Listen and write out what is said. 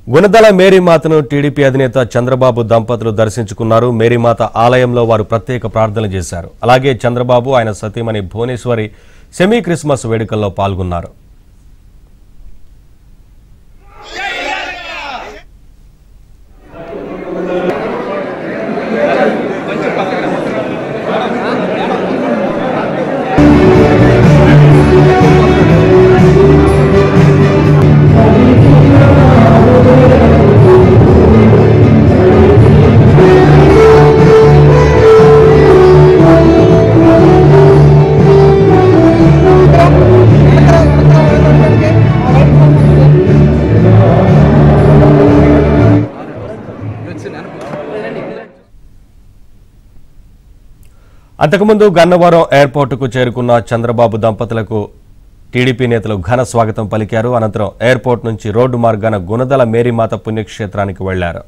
Gunadala మేరీమాతను TDP అధినేత చంద్రబాబు దంపతులు దర్శించుకున్నారు. మేరీమాత ఆలయంలో వారు ప్రత్యేక ప్రార్థనలు చేశారు. అలాగే చంద్రబాబు ఆయన సతీమణి భువనేశ్వరి సెమీ క్రిస్మస్ వేడుకల్లో పాల్గొన్నారు. అంతకుముందు గన్నవరం ఎయిర్పోర్టుకు చేరుకున్న చంద్రబాబు దంపతులకు టీడీపీ నేతలు ఘన స్వాగతం పలికారు. అనంతరం ఎయిర్పోర్ట్ నుంచి రోడ్డు మార్గాన గుణదల మేరీమాత పుణ్యక్షేత్రానికి వెళ్లారు.